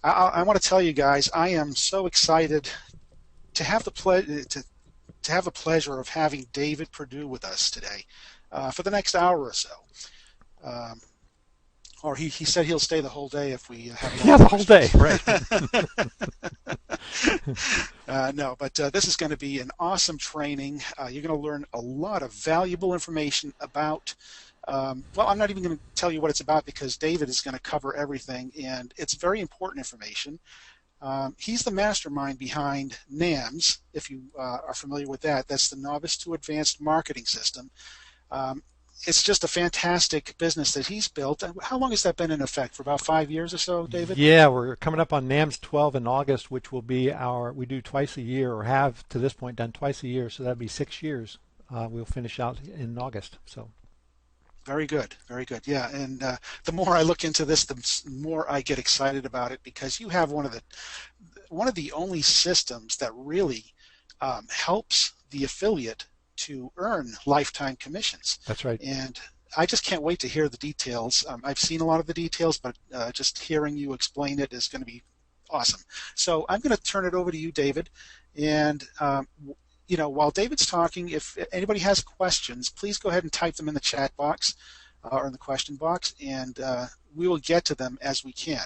I want to tell you guys, I am so excited to have to have the pleasure of having David Perdew with us today for the next hour or so. Um, or he said he'll stay the whole day if we have a lot Yeah, of the whole day, questions. right. No, but this is going to be an awesome training. You're going to learn a lot of valuable information about. Well, I'm not even going to tell you what it's about because David is going to cover everything, and it's very important information. He's the mastermind behind NAMS, if you are familiar with that. That's the Novice to Advanced Marketing System. Um, it's just a fantastic business that he's built. How long has that been in effect? For about 5 years or so, David? Yeah, we're coming up on NAMS 12 in August, which will be we do twice a year, or have to this point done twice a year, so that'd be 6 years. We'll finish out in August. So Very good, very good. Yeah, and the more I look into this, the more I get excited about it because you have one of the only systems that really helps the affiliate to earn lifetime commissions. that's right. And I just can't wait to hear the details. I've seen a lot of the details, but just hearing you explain it is going to be awesome. So I'm going to turn it over to you, David. And while David's talking, if anybody has questions, please go ahead and type them in the chat box or in the question box, and we will get to them as we can.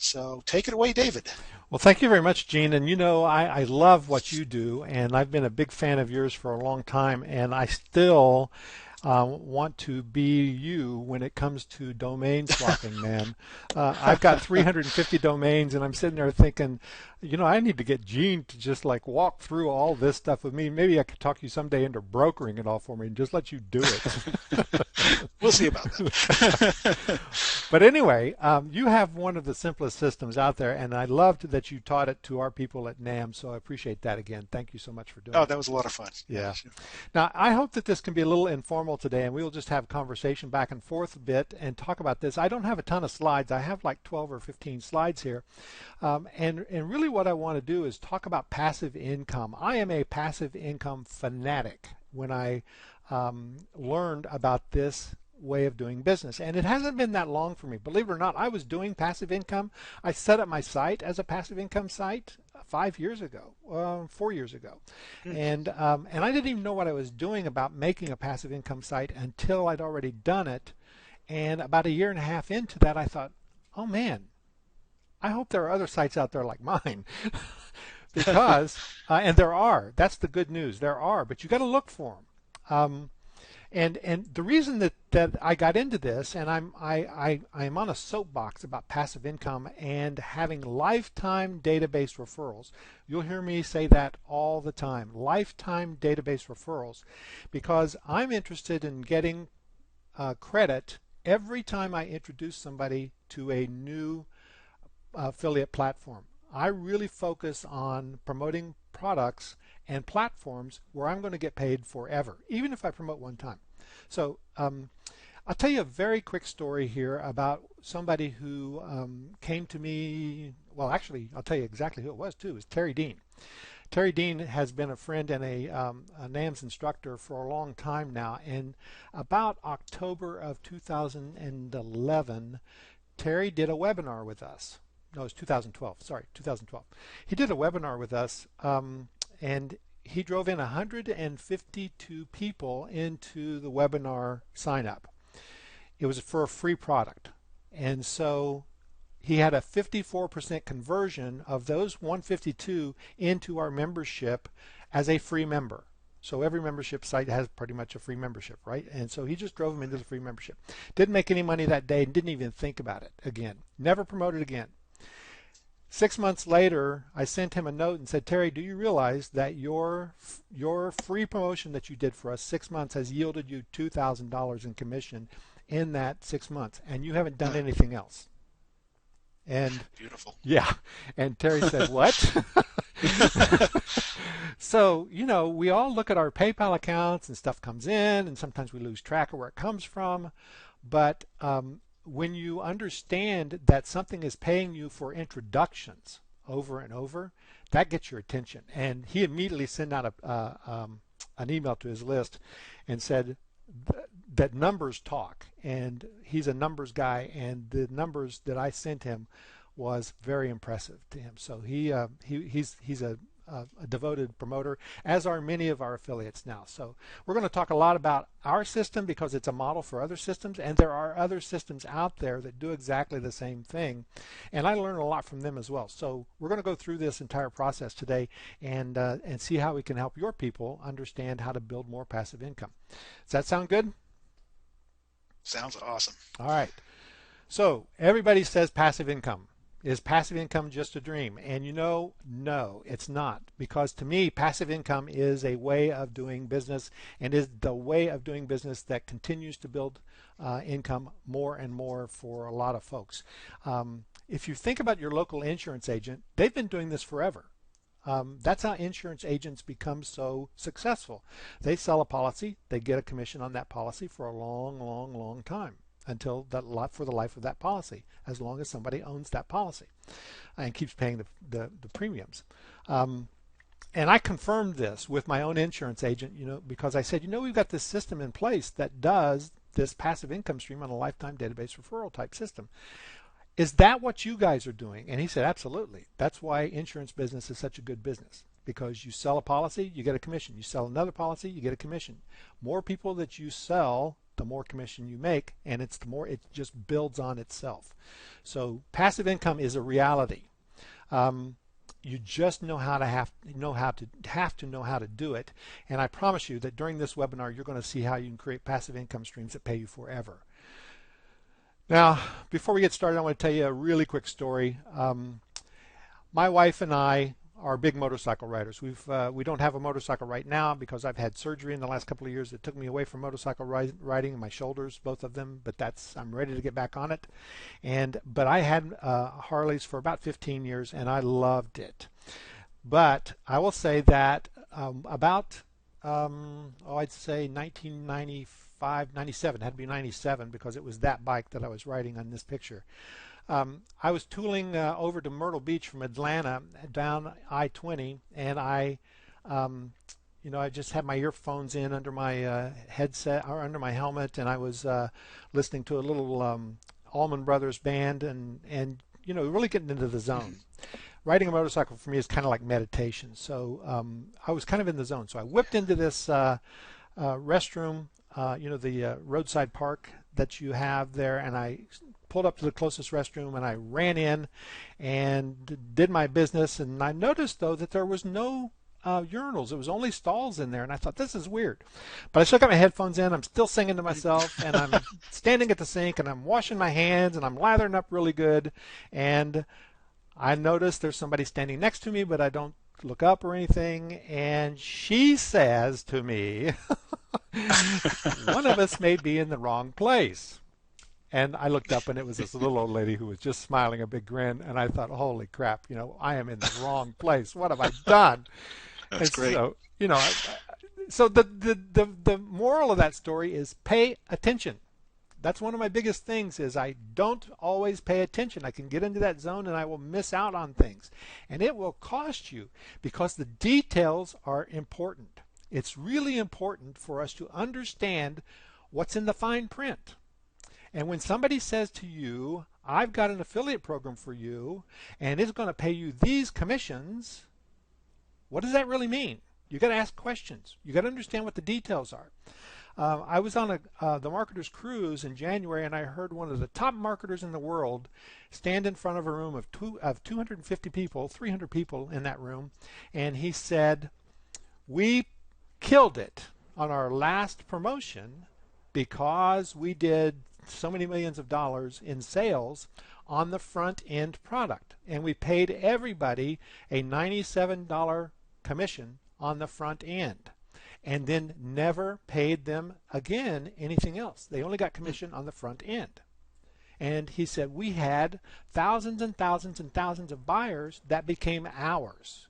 So take it away, David. Well, thank you very much, Gene. And I love what you do, and I've been a big fan of yours for a long time, and I still want to be you when it comes to domain swapping, man. I've got 350 domains, and I'm sitting there thinking, I need to get Gene to just like walk through all this stuff with me. Maybe I could talk you someday into brokering it all for me and just let you do it. We'll see about that. But anyway, you have one of the simplest systems out there, and I loved that you taught it to our people at NAM, so I appreciate that again. Thank you so much for doing Oh, it. that was a lot of fun. Yeah. Sure. Now, I hope that this can be a little informal today, and we'll just have conversation back and forth a bit and talk about this. I don't have a ton of slides. I have like 12 or 15 slides here. And really what I want to do is talk about passive income. I am a passive income fanatic when I learned about this way of doing business. And it hasn't been that long for me. Believe it or not, I was doing passive income. I set up my site as a passive income site 5 years ago, 4 years ago. And I didn't even know what I was doing about making a passive income site until I'd already done it. And about a year and a half into that, I thought, oh man, I hope there are other sites out there like mine. Because, and there are, that's the good news, there are, but you got to look for them. And the reason that I got into this, and I'm on a soapbox about passive income and having lifetime database referrals. You'll hear me say that all the time, lifetime database referrals, because I'm interested in getting credit every time I introduce somebody to a new affiliate platform. I really focus on promoting products and platforms where I'm going to get paid forever, even if I promote one time. So I'll tell you a very quick story here about somebody who came to me. Well, actually, I'll tell you exactly who it was too. It was Terry Dean. Terry Dean has been a friend and a NAMS instructor for a long time now. And about October of 2011, Terry did a webinar with us. No, it was 2012. Sorry, 2012. He did a webinar with us, and he drove in 152 people into the webinar sign up. It was for a free product. And so he had a 54% conversion of those 152 into our membership as a free member. So every membership site has pretty much a free membership, right? And so he just drove them into the free membership. Didn't make any money that day and didn't even think about it again. Never promoted again. 6 months later, I sent him a note and said, Terry, do you realize that your free promotion that you did for us 6 months has yielded you $2,000 in commission in that 6 months, and you haven't done anything else? And Beautiful. yeah, and Terry said, what? So, we all look at our PayPal accounts and stuff comes in, and sometimes we lose track of where it comes from. But when you understand that something is paying you for introductions over and over, that gets your attention. And he immediately sent out an email to his list and said that numbers talk, and he's a numbers guy, and the numbers that I sent him was very impressive to him. So he's a devoted promoter, as are many of our affiliates now. So we're going to talk a lot about our system because it's a model for other systems, and there are other systems out there that do exactly the same thing, and I learn a lot from them as well. So we're going to go through this entire process today and see how we can help your people understand how to build more passive income. Does that sound good? Sounds awesome. All right. So everybody says passive income. Is passive income just a dream? And no, it's not. Because to me, passive income is a way of doing business, and is the way of doing business that continues to build income more and more for a lot of folks. If you think about your local insurance agent, they've been doing this forever. That's how insurance agents become so successful. They sell a policy, they get a commission on that policy for a long time, until for the life of that policy, as long as somebody owns that policy and keeps paying the premiums. And I confirmed this with my own insurance agent, because I said, we've got this system in place that does this passive income stream on a lifetime database referral type system. Is that what you guys are doing? And he said, absolutely. That's why insurance business is such a good business, because you sell a policy, you get a commission. You sell another policy, you get a commission. More people that you sell, the more commission you make, and it just builds on itself. So passive income is a reality. You just have to know how to do it. And I promise you that during this webinar, you're going to see how you can create passive income streams that pay you forever. Now, before we get started, I want to tell you a really quick story. My wife and I are big motorcycle riders. We don't have a motorcycle right now because I've had surgery in the last couple of years that took me away from motorcycle riding, my shoulders, both of them. But I'm ready to get back on it. But I had Harleys for about 15 years, and I loved it. But I will say that I'd say 1995, 97, had to be 97, because it was that bike that I was riding on this picture. I was tooling over to Myrtle Beach from Atlanta down I-20, and I just had my earphones in under my headset or under my helmet, and I was listening to a little Allman Brothers band, and really getting into the zone. Riding a motorcycle for me is kind of like meditation, so I was kind of in the zone. So I whipped into this restroom, the roadside park that you have there, and I pulled up to the closest restroom, and I ran in and did my business. And I noticed, though, that there was no urinals. It was only stalls in there, and I thought, this is weird. But I still got my headphones in. I'm still singing to myself, and I'm standing at the sink, and I'm washing my hands, and I'm lathering up really good. And I noticed there's somebody standing next to me, but I don't look up or anything. And she says to me, one of us may be in the wrong place. And I looked up, and it was this little old lady who was just smiling a big grin. And I thought, holy crap, I am in the wrong place. What have I done? That's great. So, so the moral of that story is pay attention. That's one of my biggest things, is I don't always pay attention. I can get into that zone, and I will miss out on things. And it will cost you, because the details are important. It's really important for us to understand what's in the fine print. And when somebody says to you, I've got an affiliate program for you, and it's going to pay you these commissions, what does that really mean? You got to ask questions. You got to understand what the details are. I was on the Marketers Cruise in January, and I heard one of the top marketers in the world stand in front of a room of 250 people, 300 people in that room, and he said, we killed it on our last promotion because we did so many millions of dollars in sales on the front end product, and we paid everybody a $97 commission on the front end, and then never paid them again anything else. They only got commission on the front end. And he said, we had thousands and thousands and thousands of buyers that became ours,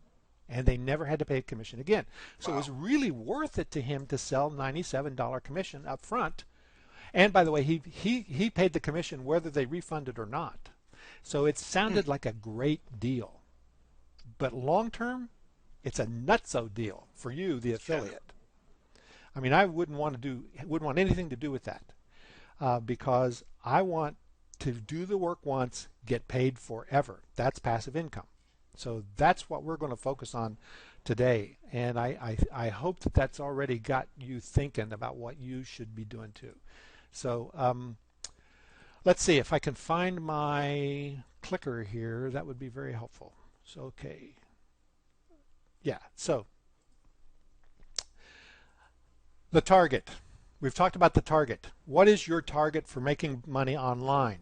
and they never had to pay commission again. So It was really worth it to him to sell $97 commission up front. And by the way, he paid the commission whether they refunded or not. So it sounded like a great deal. But long term, it's a nutso deal for you, the affiliate. I mean, I wouldn't want anything to do with that, because I want to do the work once, get paid forever. That's passive income. So that's what we're going to focus on today. And I hope that that's already got you thinking about what you should be doing too. So let's see if I can find my clicker here. That would be very helpful. So, okay. Yeah, so the target. We've talked about the target. What is your target for making money online?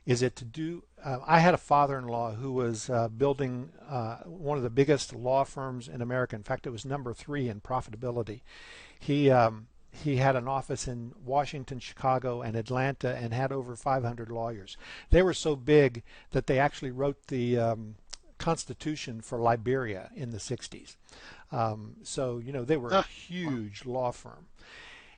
Is it to do, I had a father-in-law who was building one of the biggest law firms in America. In fact, it was number 3 in profitability. He had an office in Washington, Chicago, and Atlanta, and had over 500 lawyers. They were so big that they actually wrote the Constitution for Liberia in the 60s. So, you know, they were a huge law firm.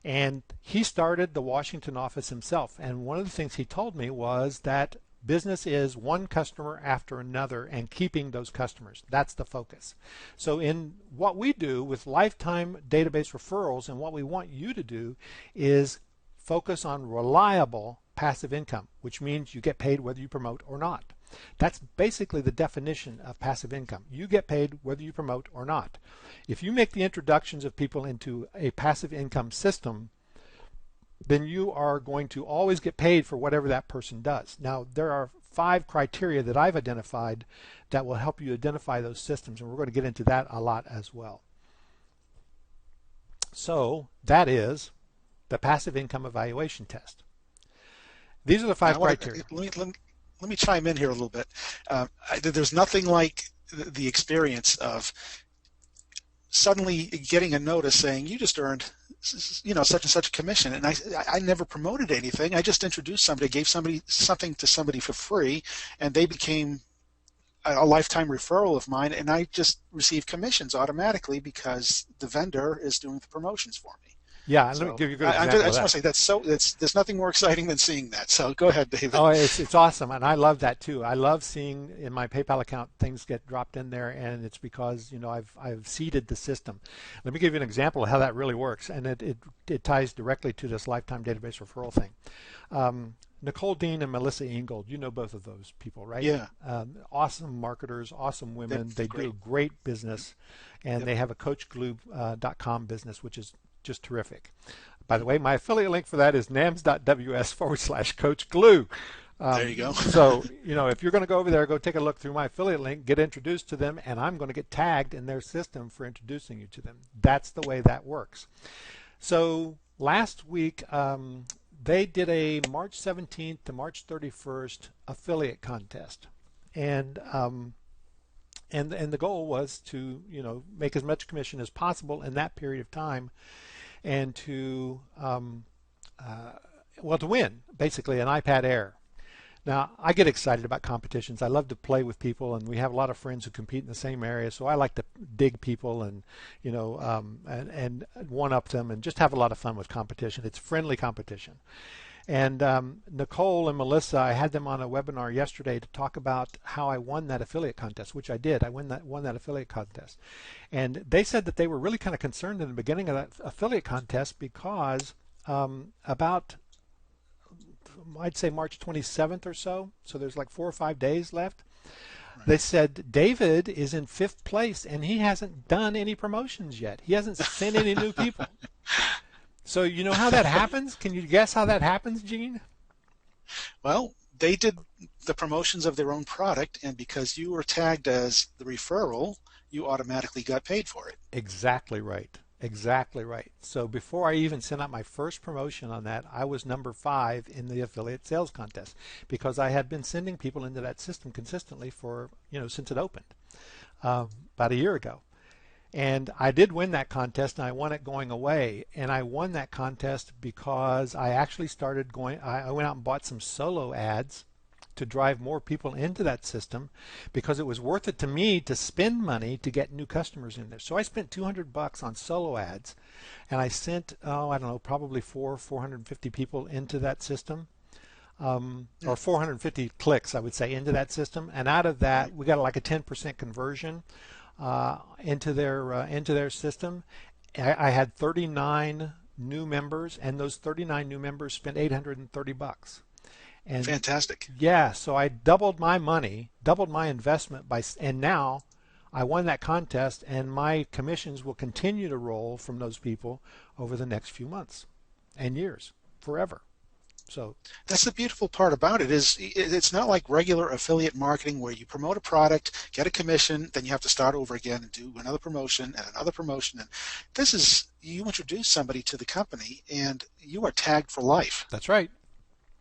And he started the Washington office himself. And one of the things he told me was that business is one customer after another and keeping those customers. That's the focus. So in what we do with lifetime database referrals, and what we want you to do is focus on reliable passive income, which means you get paid whether you promote or not. That's basically the definition of passive income. You get paid whether you promote or not. If you make the introductions of people into a passive income system, then you are going to always get paid for whatever that person does. Now, there are 5 criteria that I've identified that will help you identify those systems, and we're going to get into that a lot as well. So that is the passive income evaluation test. These are the 5 criteria. Let me chime in here a little bit. There's nothing like the experience of suddenly getting a notice saying you just earned, you know, such and such a commission, and I never promoted anything. I just introduced somebody, gave somebody something to somebody for free, and they became a lifetime referral of mine, and I just receive commissions automatically because the vendor is doing the promotions for me. Yeah, let me give you a good example. I just want to say there's nothing more exciting than seeing that. So go ahead, David. Oh, it's awesome, and I love that too. I love seeing in my PayPal account things get dropped in there, and it's because, you know, I've seeded the system. Let me give you an example of how that really works, and it ties directly to this lifetime database referral thing. Nicole Dean and Melissa Ingold, you know both of those people, right? Yeah. Awesome marketers, awesome women. They do great business, and they have a CoachGlue.com business, which is just terrific. By the way, my affiliate link for that is nams.ws/CoachGlue. There you go. So, you know, if you're going to go over there, go take a look through my affiliate link, get introduced to them, and I'm going to get tagged in their system for introducing you to them. That's the way that works. So last week, they did a March 17th to March 31st affiliate contest, and the goal was to, you know, make as much commission as possible in that period of time, and to well, to win basically an iPad Air. Now, I get excited about competitions. I love to play with people, and we have a lot of friends who compete in the same area, so I like to dig people and, you know, and one up them and just have a lot of fun with competition. It's friendly competition. And Nicole and Melissa, I had them on a webinar yesterday to talk about how I won that affiliate contest, which I did. I won that affiliate contest. And they said that they were really kind of concerned in the beginning of that affiliate contest because about, I'd say March 27th or so there's like 4 or 5 days left. Right. They said David is in 5th place and he hasn't done any promotions yet. He hasn't sent any new people. So you know how that happens? Can you guess how that happens, Gene? Well, they did the promotions of their own product, and because you were tagged as the referral, you automatically got paid for it. Exactly right. Exactly right. So before I even sent out my first promotion on that, I was number 5 in the affiliate sales contest because I had been sending people into that system consistently for, you know, since it opened about a year ago. And I did win that contest, and I won it going away. And I won that contest because I actually started going, I went out and bought some solo ads to drive more people into that system because it was worth it to me to spend money to get new customers in there. So I spent $200 on solo ads, and I sent, I don't know, probably 450 people into that system. Or 450 clicks, I would say, into that system. And out of that, we got like a 10% conversion into their system. I had 39 new members, and those 39 new members spent $830. And Fantastic. yeah, so I doubled my money, doubled my investment and now I won that contest, and my commissions will continue to roll from those people over the next few months and years, forever. So That's the beautiful part about it is it's not like regular affiliate marketing where you promote a product, get a commission, then you have to start over again and do another promotion and another promotion. And this is you introduce somebody to the company and you are tagged for life. that's right.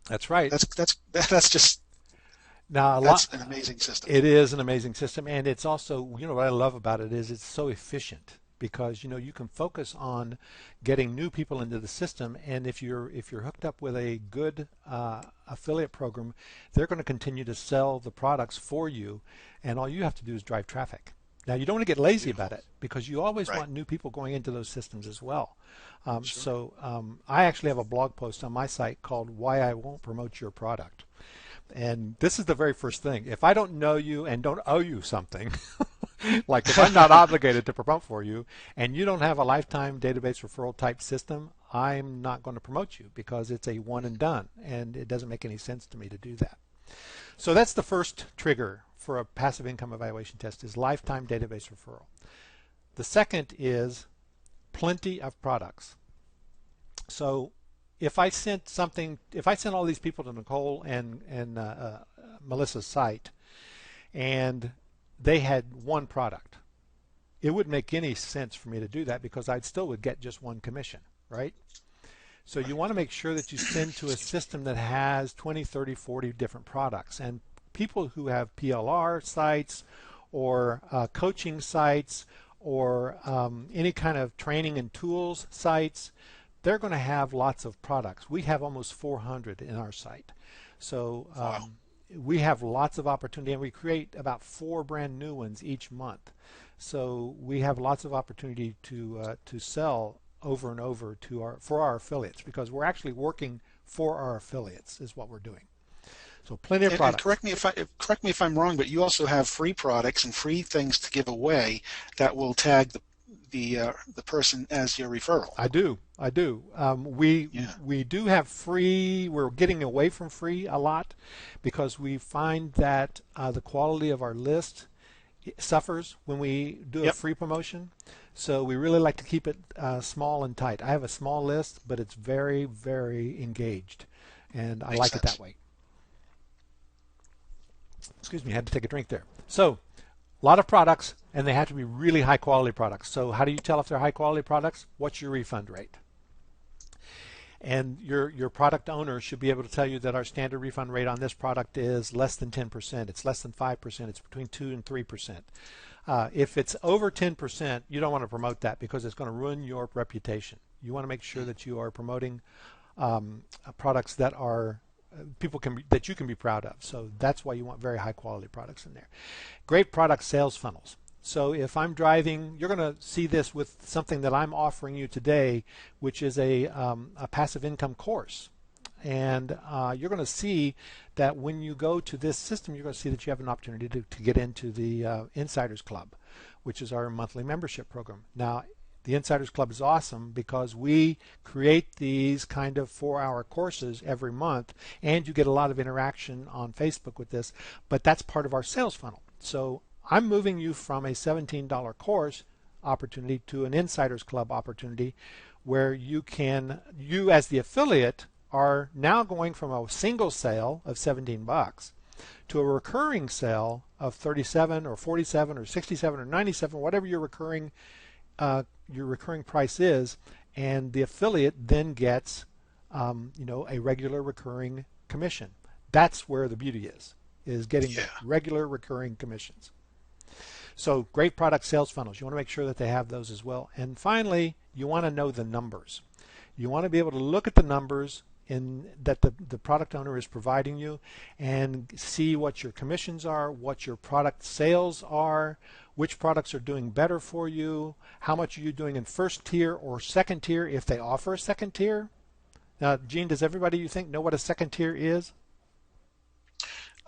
That's right. That's just Now, that's an amazing system. it is an amazing system, and it's also, what I love about it is it's so efficient because you can focus on getting new people into the system, and if you're hooked up with a good affiliate program, they're going to continue to sell the products for you, and all you have to do is drive traffic. Now, you don't want to get lazy about Beautiful. it because you always Right. want new people going into those systems as well. Sure. I actually have a blog post on my site called "Why I Won't Promote Your Product." And this is the very first thing. If I don't know you and don't owe you something, like if I'm not obligated to promote for you and you don't have a lifetime database referral type system, I'm not going to promote you because it's a one and done, and it doesn't make any sense to me to do that. So that's the first trigger for a passive income evaluation test is lifetime database referral. The second is plenty of products. So if I sent all these people to Nicole and Melissa's site, and they had one product, it wouldn't make any sense for me to do that because I still would get just one commission, right? So you want to make sure that you send to a system that has 20, 30, 40 different products. And people who have PLR sites or coaching sites or any kind of training and tools sites, they're going to have lots of products. We have almost 400 in our site. So Wow. we have lots of opportunity, and we create about 4 brand new ones each month. So we have lots of opportunity to sell over and over for our affiliates because we're actually working for our affiliates is what we're doing. So plenty of And products. correct me if I'm wrong, but you also have free products and free things to give away that will tag the person as your referral. I do. I do. We Yeah. we do have free. We're getting away from free a lot because we find that the quality of our list suffers when we do a Yep. free promotion. So we really like to keep it small and tight. I have a small list, but it's very, very engaged, and I Makes like it that sense. way. Excuse me, I had to take a drink there. So a lot of products, and they have to be really high quality products. So how do you tell if they're high quality products? What's your refund rate? And your product owner should be able to tell you that our standard refund rate on this product is less than 10%. It's less than 5%. It's between 2 and 3%. If it's over 10%, you don't want to promote that because it's going to ruin your reputation. You want to make sure that you are promoting products that are that you can be proud of. So that's why you want very high quality products in there. Great product sales funnels. So if I'm driving, you're going to see this with something that I'm offering you today, which is a passive income course. And you're going to see that when you go to this system, you're going to see that you have an opportunity to get into the Insiders Club, which is our monthly membership program. Now, the Insiders Club is awesome because we create these kind of 4-hour courses every month, and you get a lot of interaction on Facebook with this, but that's part of our sales funnel. So I'm moving you from a $17 course opportunity to an Insiders Club opportunity where you as the affiliate are now going from a single sale of 17 bucks to a recurring sale of 37 or 47 or 67 or 97, whatever your recurring price is, and the affiliate then gets a regular recurring commission. That's where the beauty is getting Yeah. regular recurring commissions. So great product sales funnels. You want to make sure that they have those as well. And finally, you want to know the numbers. You want to be able to look at the numbers that the product owner is providing you and see what your commissions are, what your product sales are, which products are doing better for you, how much are you doing in first tier or second tier if they offer a second tier. Now, Gene, does everybody you think know what a second tier is?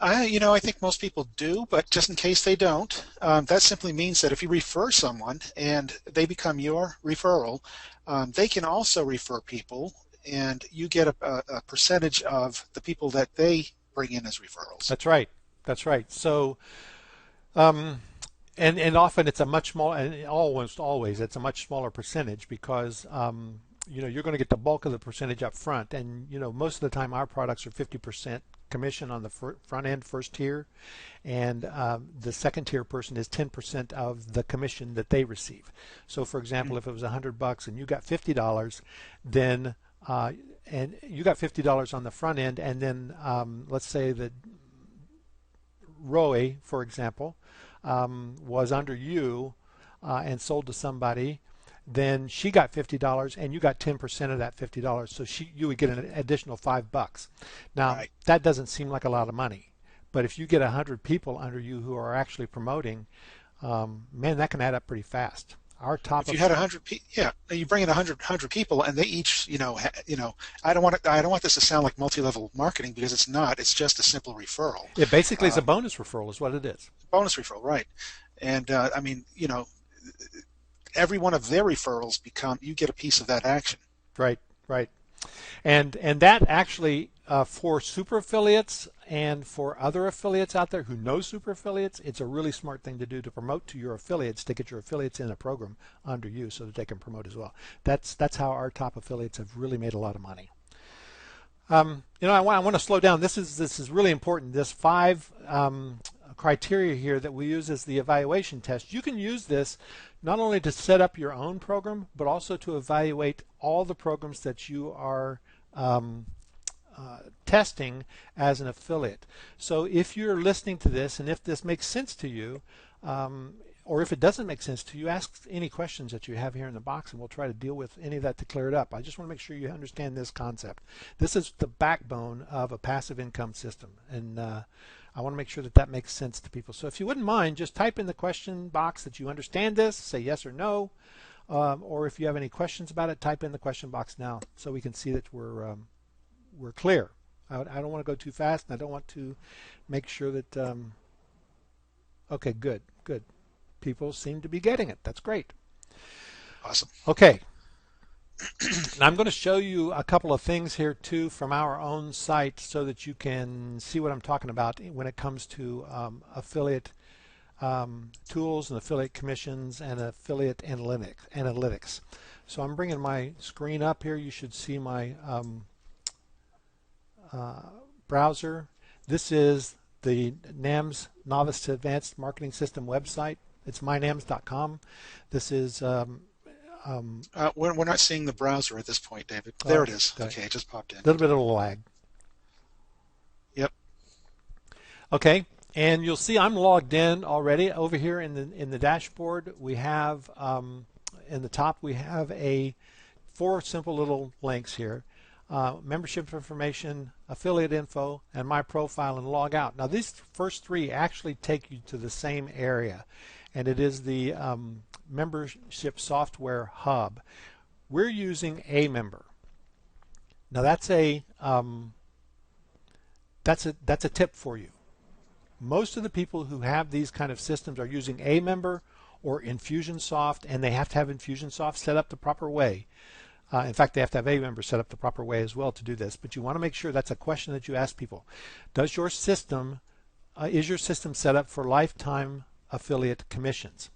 I think most people do, but just in case they don't, that simply means that if you refer someone and they become your referral, they can also refer people and you get a percentage of the people that they bring in as referrals. That's right. That's right. So, um, and often it's a much smaller, and almost always it's a much smaller percentage because you're going to get the bulk of the percentage up front, and most of the time our products are 50% commission on the front end first tier, and the second tier person is 10% of the commission that they receive. So, for example, if it was $100 and you got $50, then and you got $50 on the front end, and then let's say that Roe, for example, was under you and sold to somebody, then she got $50 and you got 10% of that $50. So you would get an additional $5. Now, Right. that doesn't seem like a lot of money, but if you get 100 people under you who are actually promoting, man, that can add up pretty fast. Our top If you had 100 people, yeah, you bring in 100 people, and they each, I don't want this to sound like multi-level marketing, because it's not. It's just a simple referral. it basically is a bonus referral, is what it is. Bonus referral, right? And I mean, every one of their referrals you get a piece of that action. Right, right. And that actually for super affiliates and for other affiliates out there who know super affiliates, it's a really smart thing to do to promote to your affiliates, to get your affiliates in a program under you so that they can promote as well. That's how our top affiliates have really made a lot of money. I want to slow down. This is really important. This 5 criteria here that we use as the evaluation test. You can use this not only to set up your own program, but also to evaluate all the programs that you are testing as an affiliate. So if you're listening to this and if this makes sense to you, or if it doesn't make sense to you, ask any questions that you have here in the box and we'll try to deal with any of that to clear it up. I just want to make sure you understand this concept. This is the backbone of a passive income system, and I want to make sure that that makes sense to people. So if you wouldn't mind, just type in the question box that you understand this, say yes or no, or if you have any questions about it, type in the question box now so we can see that we're clear. I don't want to go too fast, and I don't want to make sure that okay, good. People seem to be getting it. That's great. Awesome. Okay. And I'm going to show you a couple of things here too from our own site so that you can see what I'm talking about when it comes to affiliate tools and affiliate commissions and affiliate analytics. So I'm bringing my screen up here. You should see my browser. This is the NAMS Novice to Advanced Marketing System website. It's mynams.com. This is we're not seeing the browser at this point, David. There it is. Okay, it just popped in. A little bit of a lag. Yep. Okay, and you'll see I'm logged in already. Over here in the dashboard, we have in the top we have 4 simple little links here. Membership information, affiliate info, and my profile and log out. Now these first 3 actually take you to the same area, and it is the membership software hub. We're using a member. Now that's a tip for you. Most of the people who have these kind of systems are using a member or Infusionsoft, and they have to have Infusionsoft set up the proper way. In fact, they have to have a member set up the proper way as well to do this. But you want to make sure that's a question that you ask people. Does your system is your system set up for lifetime affiliate commissions?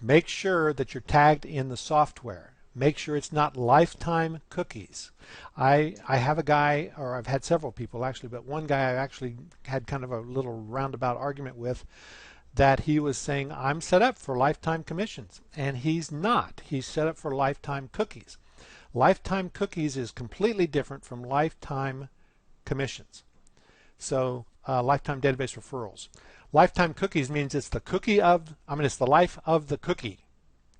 Make sure that you're tagged in the software. Make sure it's not lifetime cookies. I have a guy, or I've had several people actually, but one guy I actually had kind of a little roundabout argument with, that he was saying, I'm set up for lifetime commissions, and he's not. He's set up for lifetime cookies. Lifetime cookies is completely different from lifetime commissions. So lifetime database referrals. Lifetime cookies means it's the it's the life of the cookie.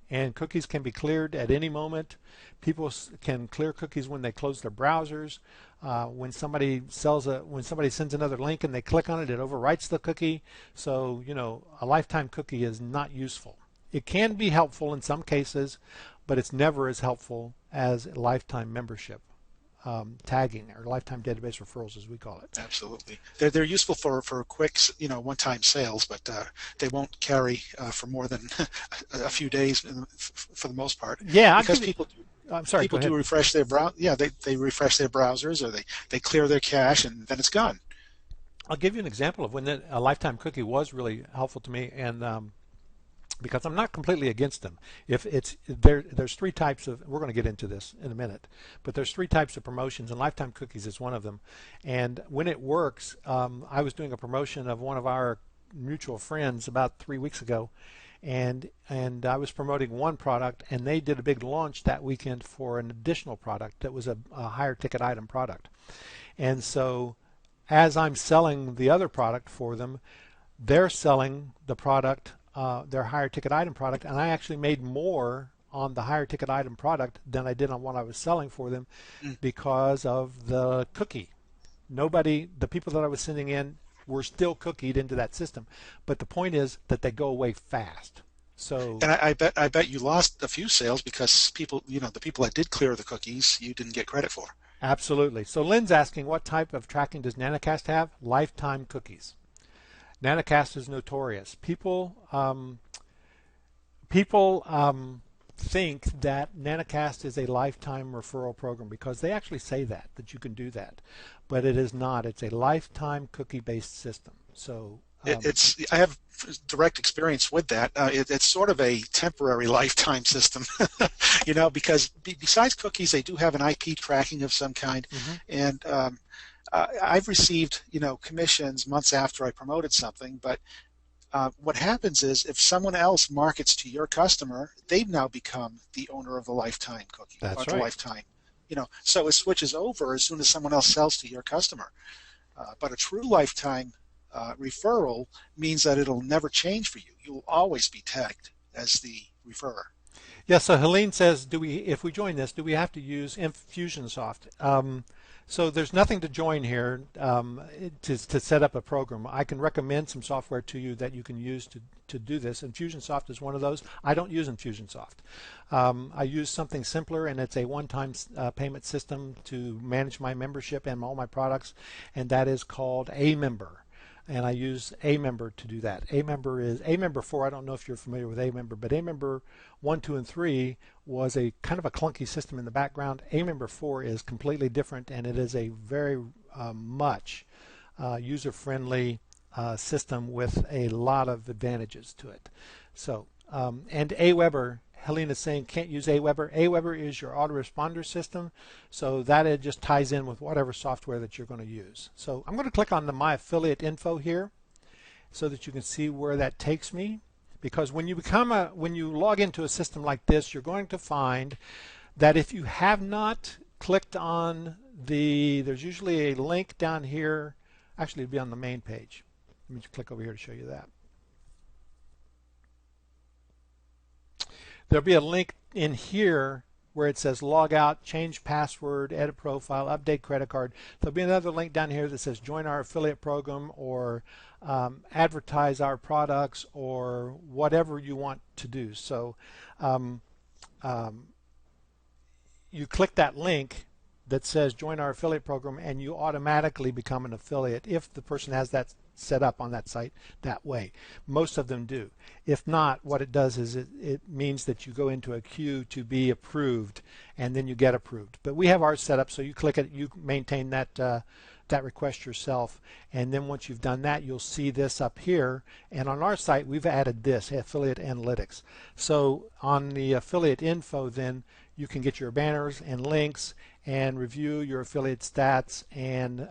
And cookies can be cleared at any moment. People can clear cookies when they close their browsers. When somebody sends another link and they click on it, it overwrites the cookie. So, a lifetime cookie is not useful. It can be helpful in some cases, but it's never as helpful as lifetime membership tagging, or lifetime database referrals, as we call it. Absolutely. They're useful for quick, one-time sales, but they won't carry for more than a few days for the most part. Yeah, because people do. I'm sorry, go People do ahead. refresh their yeah, they refresh their browsers, or they clear their cache, and then it's gone. I'll give you an example of when a lifetime cookie was really helpful to me, and because I'm not completely against them. If it's there's three types of. We're going to get into this in a minute, but there's three types of promotions, and lifetime cookies is one of them. And when it works, I was doing a promotion of one of our mutual friends about 3 weeks ago, and I was promoting one product, and they did a big launch that weekend for an additional product that was a higher ticket item product. And so as I'm selling the other product for them, they're selling the product, their higher ticket item product, and I actually made more on the higher ticket item product than I did on what I was selling for them Mm. because of the cookie. The people that I was sending in were still cookied into that system, but the point is that they go away fast. So And I bet you lost a few sales because people, the people that did clear the cookies, you didn't get credit for. absolutely. So Lynn's asking, what type of tracking does Nanocast have? Lifetime cookies. Nanocast is notorious. People think that Nanocast is a lifetime referral program because they actually say that you can do that, but it is not. It's a lifetime cookie-based system. So I have direct experience with that. It's sort of a temporary lifetime system, because besides cookies, they do have an IP tracking of some kind, mhm. and I've received commissions months after I promoted something, but what happens is if someone else markets to your customer, they've now become the owner of the lifetime cookie or That's the right. lifetime. So it switches over as soon as someone else sells to your customer. But a true lifetime referral means that it'll never change for you. You'll always be tagged as the referrer. Yeah, so Helene says, if we join this, do we have to use Infusionsoft? So there's nothing to join here to set up a program. I can recommend some software to you that you can use to do this. Infusionsoft is one of those. I don't use Infusionsoft. I use something simpler, and it's a one-time payment system to manage my membership and all my products, and that is called aMember. And I use aMember to do that. aMember 4. I don't know if you're familiar with aMember, but aMember 1, 2, and 3 was a kind of a clunky system in the background. aMember 4 is completely different, and it is a very much user-friendly system with a lot of advantages to it. So, and aWeber, Helene is saying can't use aWeber. aWeber is your autoresponder system, so that it just ties in with whatever software that you're going to use. So I'm going to click on the My Affiliate info here so that you can see where that takes me. Because when you log into a system like this, you're going to find that if you have not clicked on there's usually a link down here. Actually, it'd be on the main page. Let me just click over here to show you that. There'll be a link in here where it says log out, change password, edit profile, update credit card. There'll be another link down here that says join our affiliate program or advertise our products or whatever you want to do. So you click that link that says join our affiliate program and you automatically become an affiliate if the person has that set up on that site that way. Most of them do. If not, what it does is it means that you go into a queue to be approved and then you get approved. But we have ours set up so you click it, you maintain that that request yourself, and then once you've done that you'll see this up here, and on our site we've added this affiliate analytics. So on the affiliate info then you can get your banners and links and review your affiliate stats and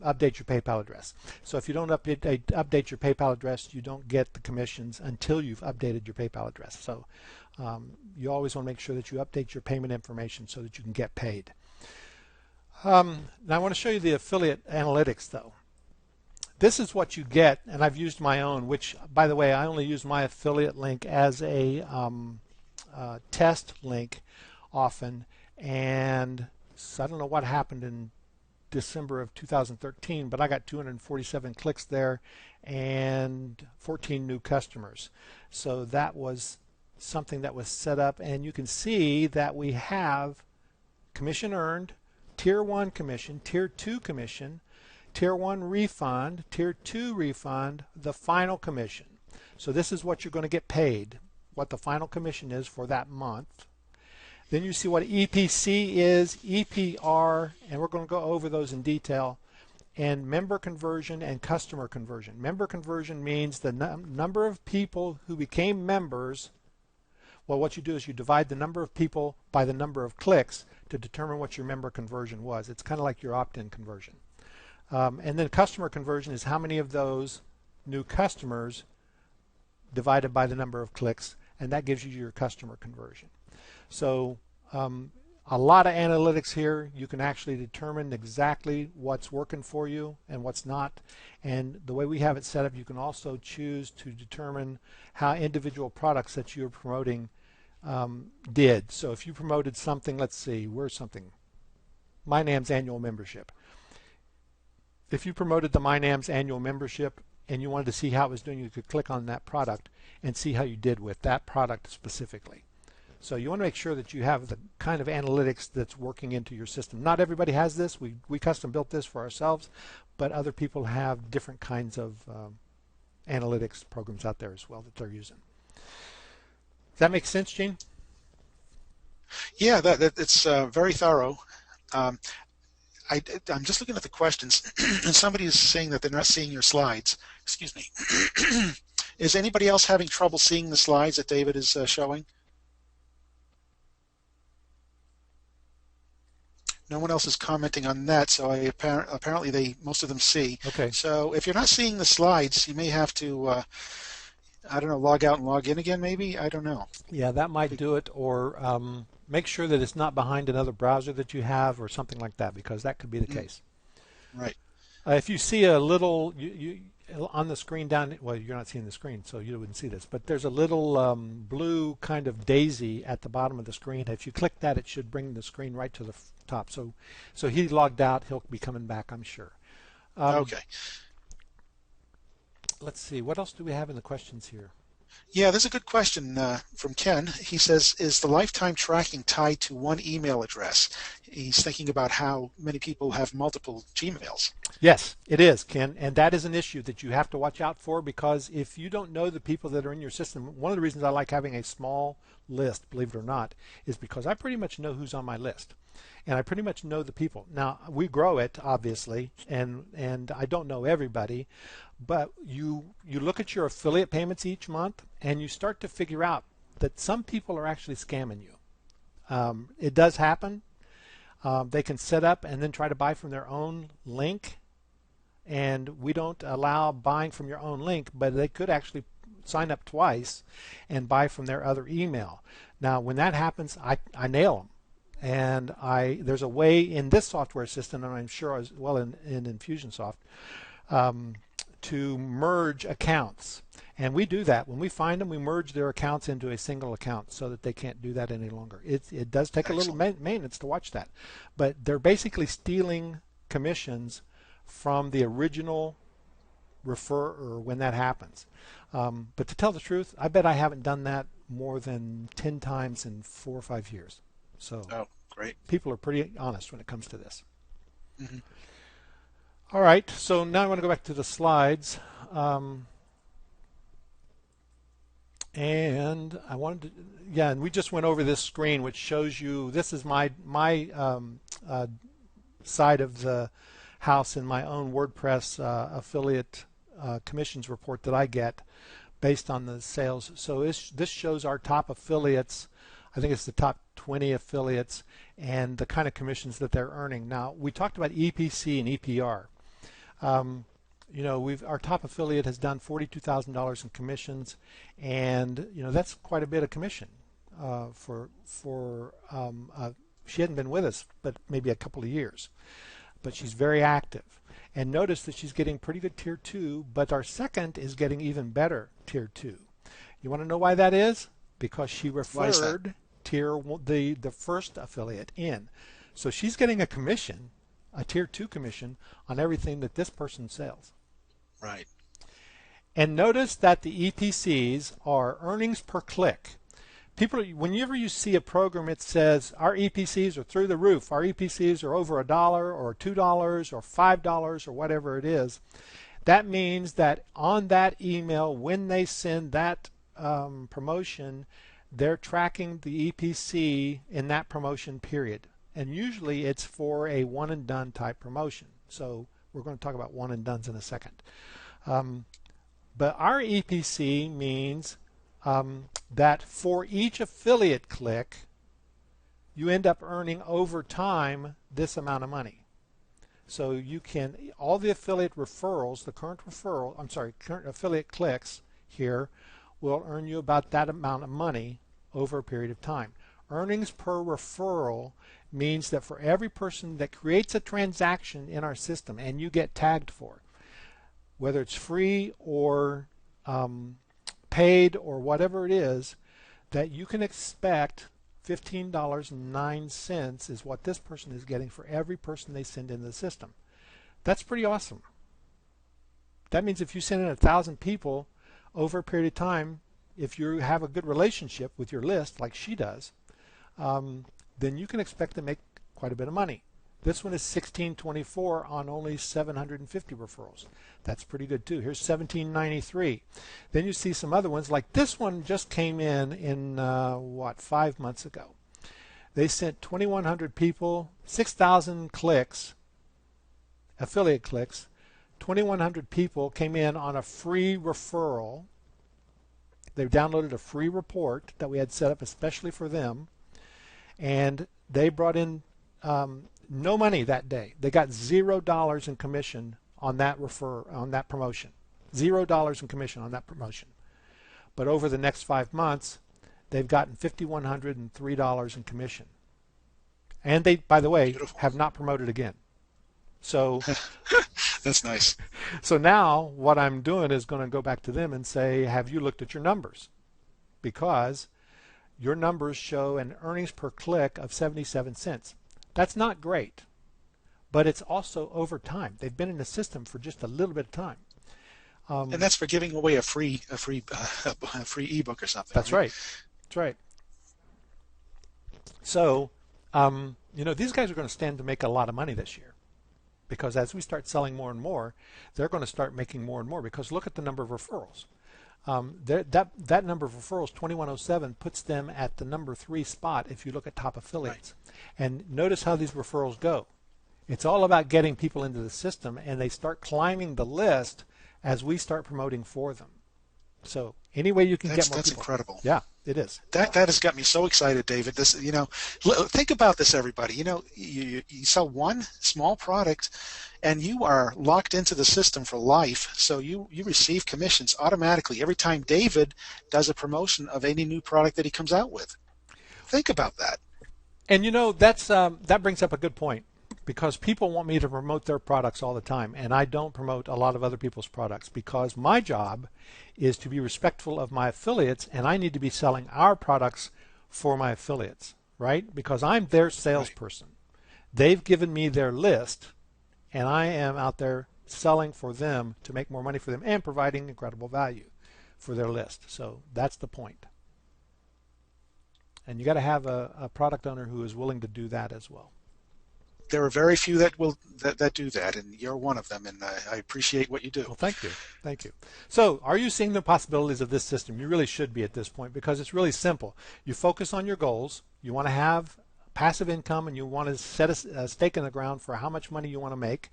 update your PayPal address. So if you don't update your PayPal address, you don't get the commissions until you've updated your PayPal address. So you always want to make sure that you update your payment information so that you can get paid. Now I want to show you the affiliate analytics though. This is what you get, and I've used my own, which by the way I only use my affiliate link as a test link often, and so I don't know what happened in December of 2013, but I got 247 clicks there and 14 new customers. So that was something that was set up, and you can see that we have commission earned, Tier 1 commission, Tier 2 commission, Tier 1 refund, Tier 2 refund, the final commission. So this is what you're going to get paid, what the final commission is for that month. Then you see what EPC is, EPR, and we're going to go over those in detail, and member conversion and customer conversion. Member conversion means the number of people who became members. Well, what you do is you divide the number of people by the number of clicks to determine what your member conversion was. It's kind of like your opt-in conversion. And then customer conversion is how many of those new customers divided by the number of clicks, and that gives you your customer conversion. So a lot of analytics here. You can actually determine exactly what's working for you and what's not. And the way we have it set up, you can also choose to determine how individual products that you're promoting did. So if you promoted something, let's see, where's something? MyNAMS annual membership. If you promoted the MyNAMS annual membership and you wanted to see how it was doing, you could click on that product and see how you did with that product specifically. So you want to make sure that you have the kind of analytics that's working into your system. Not everybody has this. We custom built this for ourselves, but other people have different kinds of analytics programs out there as well that they're using. Does that make sense, Gene? Yeah, it's very thorough. I'm just looking at the questions, and somebody is saying that they're not seeing your slides. Excuse me. Is anybody else having trouble seeing the slides that David is showing? No one else is commenting on that, so apparently most of them see. Okay. So if you're not seeing the slides, you may have to, I don't know, log out and log in again maybe? I don't know. Yeah, that might do it, or make sure that it's not behind another browser that you have or something like that, because that could be the case. Right. If you see a little, on the screen down, well, you're not seeing the screen, so you wouldn't see this, but there's a little blue kind of daisy at the bottom of the screen. If you click that, it should bring the screen right to the top. So he logged out. He'll be coming back, I'm sure. Okay. Let's see. What else do we have in the questions here? Yeah, there's a good question from Ken. He says, is the lifetime tracking tied to one email address? He's thinking about how many people have multiple Gmails. Yes, it is, Ken, and that is an issue that you have to watch out for, because if you don't know the people that are in your system, one of the reasons I like having a small list, believe it or not, is because I pretty much know who's on my list. And I pretty much know the people. Now, we grow it, obviously, and I don't know everybody, but you look at your affiliate payments each month, and you start to figure out that some people are actually scamming you. It does happen. They can set up and then try to buy from their own link, and we don't allow buying from your own link, but they could actually sign up twice and buy from their other email. Now, when that happens, I nail them. And there's a way in this software system, and I'm sure as well in Infusionsoft, to merge accounts. And we do that. When we find them, we merge their accounts into a single account so that they can't do that any longer. It does take Excellent. a little maintenance to watch that. But they're basically stealing commissions from the original referrer when that happens. But to tell the truth, I bet I haven't done that more than 10 times in 4 or 5 years. So great. People are pretty honest when it comes to this. Mm-hmm. All right, so now I want to go back to the slides. And I wanted to, yeah, and we just went over this screen, which shows you, this is my side of the house in my own WordPress affiliate commissions report that I get based on the sales. So this shows our top affiliates. I think it's the top 20 affiliates and the kind of commissions that they're earning. Now, we talked about EPC and EPR. You know, our top affiliate has done $42,000 in commissions, and you know that's quite a bit of commission she hadn't been with us but maybe a couple of years, but she's very active. And notice that she's getting pretty good tier 2, but our second is getting even better tier 2. You want to know why that is? Because she referred the first affiliate in. So she's getting a commission, a tier 2 commission on everything that this person sells. Right. And notice that the EPCs are earnings per click. People, whenever you see a program, it says our EPCs are through the roof. Our EPCs are over $1 or $2 or $5 or whatever it is. That means that on that email, when they send that promotion, they're tracking the EPC in that promotion period. And usually it's for a one and done type promotion. So we're going to talk about one and dones in a second. But our EPC means that for each affiliate click, you end up earning over time this amount of money. So you can, all the affiliate referrals, the current affiliate clicks here will earn you about that amount of money over a period of time. Earnings per referral means that for every person that creates a transaction in our system and you get tagged for, whether it's free or paid or whatever it is, that you can expect $15.09 is what this person is getting for every person they send into the system. That's pretty awesome. That means if you send in 1,000 people over a period of time, if you have a good relationship with your list like she does, then you can expect to make quite a bit of money. This one is $16.24 on only 750 referrals. That's pretty good too. Here's $17.93. Then you see some other ones like this one just came in what, 5 months ago. They sent 2,100 people, 6,000 clicks, affiliate clicks. 2,100 people came in on a free referral. They downloaded a free report that we had set up especially for them, and they brought in no money that day. They got $0 in commission on that promotion. $0 in commission on that promotion. But over the next 5 months, they've gotten $5,103 in commission. And they, by the way, Beautiful. have not promoted again. So that's nice. So now what I'm doing is going to go back to them and say, have you looked at your numbers? Because your numbers show an earnings per click of 77 cents. That's not great, but it's also over time. They've been in the system for just a little bit of time. And that's for giving away a free ebook or something. That's right. That's right. So, these guys are going to stand to make a lot of money this year, because as we start selling more and more, they're going to start making more and more. Because look at the number of referrals. That number of referrals, 2107, puts them at the number 3 spot if you look at top affiliates. Right. And notice how these referrals go. It's all about getting people into the system, and they start climbing the list as we start promoting for them. So any way you can get more that's people. incredible. Yeah, it is. That has got me so excited, David. This, think about this, everybody. You sell one small product, and you are locked into the system for life. So you receive commissions automatically every time David does a promotion of any new product that he comes out with. Think about that. And that brings up a good point, because people want me to promote their products all the time, and I don't promote a lot of other people's products, because my job is to be respectful of my affiliates, and I need to be selling our products for my affiliates, right? Because I'm their salesperson. Right. They've given me their list, and I am out there selling for them to make more money for them and providing incredible value for their list. So that's the point. And you got to have a product owner who is willing to do that as well. There are very few that do that, and you're one of them, and I appreciate what you do. Well, thank you. Thank you. So are you seeing the possibilities of this system? You really should be at this point, because it's really simple. You focus on your goals. You want to have passive income, and you want to set a stake in the ground for how much money you want to make.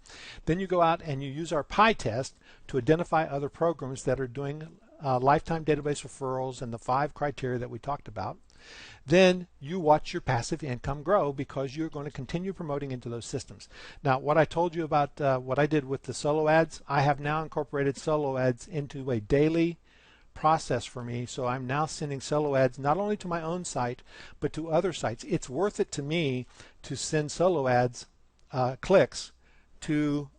Then you go out and you use our pie test to identify other programs that are doing lifetime database referrals and the 5 criteria that we talked about. Then you watch your passive income grow, because you're going to continue promoting into those systems. Now, what I told you about what I did with the solo ads, I have now incorporated solo ads into a daily process for me. So I'm now sending solo ads not only to my own site, but to other sites. It's worth it to me to send solo ads clicks to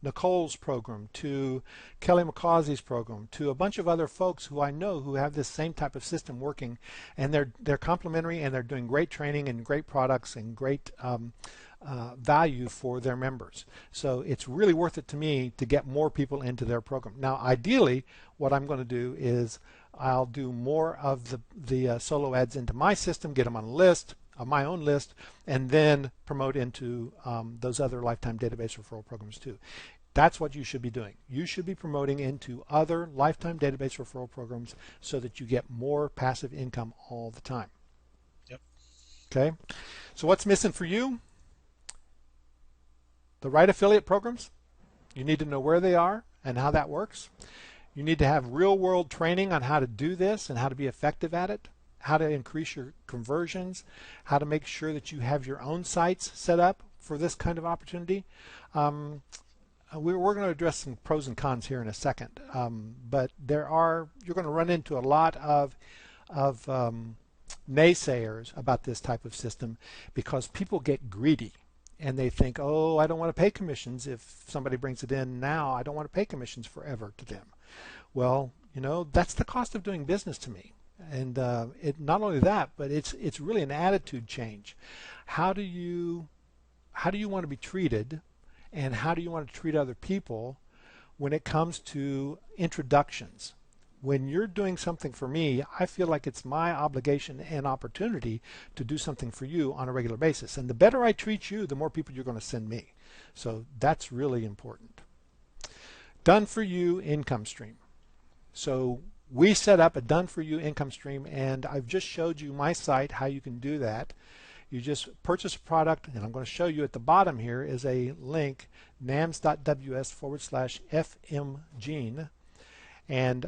Nicole's program, to Kelly McCausey's program, to a bunch of other folks who I know who have this same type of system working, and they're complementary, and they're doing great training and great products and great value for their members. So it's really worth it to me to get more people into their program. Now, ideally, what I'm going to do is I'll do more of the solo ads into my system, get them on a list, my own list, and then promote into those other lifetime database referral programs too. That's what you should be doing. You should be promoting into other lifetime database referral programs so that you get more passive income all the time. Yep. Okay, so what's missing for you? The right affiliate programs. You need to know where they are and how that works. You need to have real-world training on how to do this and how to be effective at it, how to increase your conversions, how to make sure that you have your own sites set up for this kind of opportunity. We're going to address some pros and cons here in a second, but you're going to run into a lot of naysayers about this type of system because people get greedy and they think, oh, I don't want to pay commissions if somebody brings it in now. I don't want to pay commissions forever to them. Well, that's the cost of doing business to me. And not only that, but it's really an attitude change. How do you want to be treated, and how do you want to treat other people when it comes to introductions? When you're doing something for me, I feel like it's my obligation and opportunity to do something for you on a regular basis. And the better I treat you, the more people you're going to send me. So that's really important. Done for you income stream. So we set up a done for you income stream, and I've just showed you my site how you can do that. You just purchase a product, and I'm going to show you at the bottom here is a link, nams.ws/fmgene, and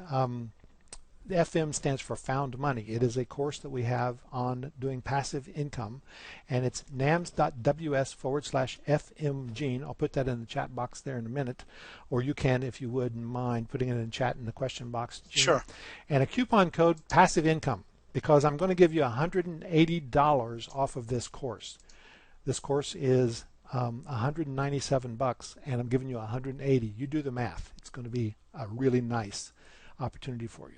the FM stands for Found Money. It is a course that we have on doing passive income, and it's nams.ws/fmgene. I'll put that in the chat box there in a minute, or you can, if you wouldn't mind, putting it in the chat in the question box. Gene. Sure. And a coupon code, passive income, because I'm going to give you $180 off of this course. This course is $197, and I'm giving you $180. You do the math. It's going to be a really nice opportunity for you.